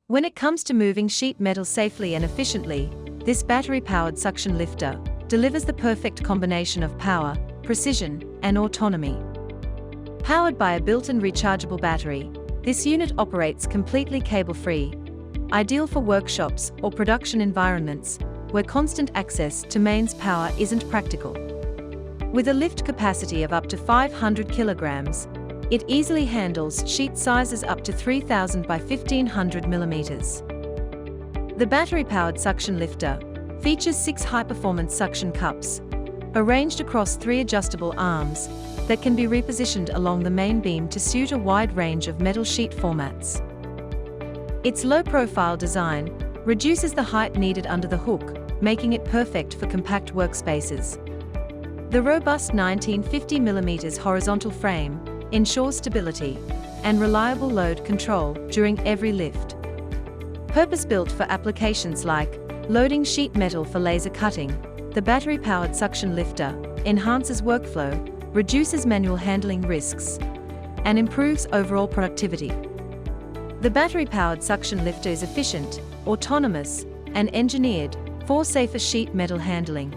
When it comes to moving sheet metal safely and efficiently, this battery-powered suction lifter delivers the perfect combination of power, precision, and autonomy. Powered by a built-in rechargeable battery, this unit operates completely cable-free, ideal for workshops or production environments where constant access to mains power isn't practical. With a lift capacity of up to 500 kilograms, it easily handles sheet sizes up to 3,000 by 1,500 millimeters. The battery-powered suction lifter features 6 high-performance suction cups, arranged across 3 adjustable arms that can be repositioned along the main beam to suit a wide range of metal sheet formats. Its low-profile design reduces the height needed under the hook, making it perfect for compact workspaces. The robust 1950 mm horizontal frame ensures stability and reliable load control during every lift. Purpose-built for applications like loading sheet metal for laser cutting, the battery-powered suction lifter enhances workflow, reduces manual handling risks, and improves overall productivity. The battery-powered suction lifter is efficient, autonomous, and engineered for safer sheet metal handling.